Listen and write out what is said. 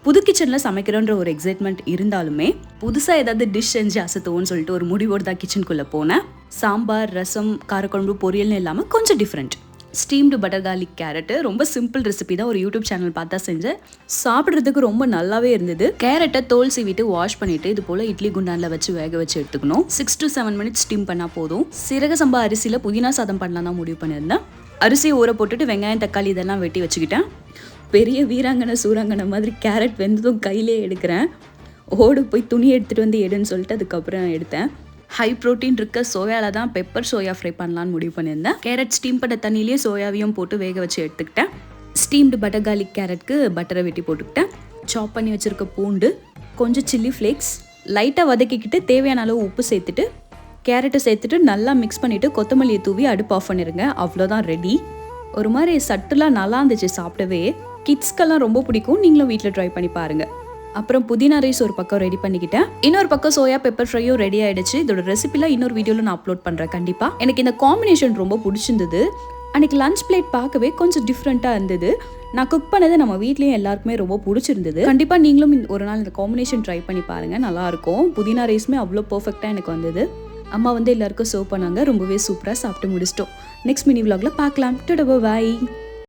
புது கிச்சனில் சமைக்கிறோன்ற ஒரு எக்ஸைட்மெண்ட் இருந்தாலுமே புதுசாக ஏதாவது டிஷ் செஞ்சு அசத்துவோன்னு சொல்லிட்டு ஒரு முடிவோடு தான் கிச்சனுக்குள்ளே போனேன். சாம்பார், ரசம், காரக்குழம்பு, பொரியல்னு இல்லாமல் கொஞ்சம் different. Steamed butter garlic carrot ரொம்ப சிம்பிள் ரெசிபி தான். ஒரு யூடியூப் சேனல் பார்த்தா செஞ்சேன். சாப்பிட்றதுக்கு ரொம்ப நல்லாவே இருந்தது. கேரட்டை தோல் சீவிட்டு வாஷ் பண்ணிவிட்டு இது போல் இட்லி குண்டானில் வச்சு வேக வச்சு எடுத்துக்கணும். 6 to 7 மினிட்ஸ் ஸ்டீம் பண்ணால் போதும். சீரக சம்பா அரிசியில் புதினா சாதம் பண்ணலாம் தான் முடிவு பண்ணியிருந்தேன். அரிசியை ஊற போட்டுட்டு வெங்காயம், தக்காளி இதெல்லாம் வெட்டி வச்சுக்கிட்டேன். பெரிய வீராங்கனை சூறாங்கனை மாதிரி கேரட் வெந்ததும் கையிலே எடுக்கிறேன். ஓடு போய் துணி எடுத்துகிட்டு வந்து எடுன்னு சொல்லிட்டு அதுக்கப்புறம் எடுத்தேன். ஹை ப்ரோட்டீன் இருக்க சோயாவில் தான் பெப்பர் சோயா ஃப்ரை பண்ணலான்னு முடிவு பண்ணியிருந்தேன். கேரட் ஸ்டீம் பண்ண தண்ணியிலே சோயாவையும் போட்டு வேக வச்சு எடுத்துக்கிட்டேன். ஸ்டீம்டு பட்டர் கார்லிக் கேரட்க்கு பட்டரை வெட்டி போட்டுக்கிட்டேன். சாப் பண்ணி வச்சுருக்க பூண்டு, கொஞ்சம் சில்லி ஃப்ளேக்ஸ், லைட்டாக வதக்கிக்கிட்டு தேவையான அளவு உப்பு சேர்த்துட்டு கேரட்டை சேர்த்துட்டு நல்லா மிக்ஸ் பண்ணிவிட்டு கொத்தமல்லியை தூவி அடுப்பு ஆஃப் பண்ணிடுங்க. அவ்வளோதான், ரெடி. ஒரு மாதிரி சட்டுலாம் நல்லா இருந்துச்சு சாப்பிடவே. கிட்ஸ்க்கெல்லாம் ரொம்ப பிடிக்கும். நீங்களும் வீட்டில் ட்ரை பண்ணி பாருங்கள். அப்புறம் புதினா ரைஸ் ஒரு பக்கம் ரெடி பண்ணிக்கிட்டேன். இன்னொரு பக்கம் சோயா பெப்பர் ஃப்ரையும் ரெடி ஆகிடுச்சு. இதோட ரெசிபிலாம் இன்னொரு வீடியோவில் நான் அப்லோட் பண்ணுறேன் கண்டிப்பாக. எனக்கு இந்த காம்பினேஷன் ரொம்ப பிடிச்சிருந்தது. அன்றைக்கி லஞ்ச் பிளேட் பார்க்கவே கொஞ்சம் டிஃப்ரெண்ட்டாக இருந்தது. நான் குக் பண்ணது நம்ம வீட்லேயும் எல்லாருக்குமே ரொம்ப பிடிச்சிருந்தது. கண்டிப்பாக நீங்களும் ஒரு நாள் இந்த காம்பினேஷன் ட்ரை பண்ணி பாருங்கள், நல்லாயிருக்கும். புதினா ரைஸுமே அவ்வளோ பர்ஃபெக்டாக எனக்கு வந்தது. அம்மா எல்லாருக்கும் சர்வ் பண்ணாங்க. ரொம்பவே சூப்பராக சாப்பிட்டு முடிச்சிட்டோம். நெக்ஸ்ட் மினி விலாகில் பார்க்கலாம். டுடே பாய்.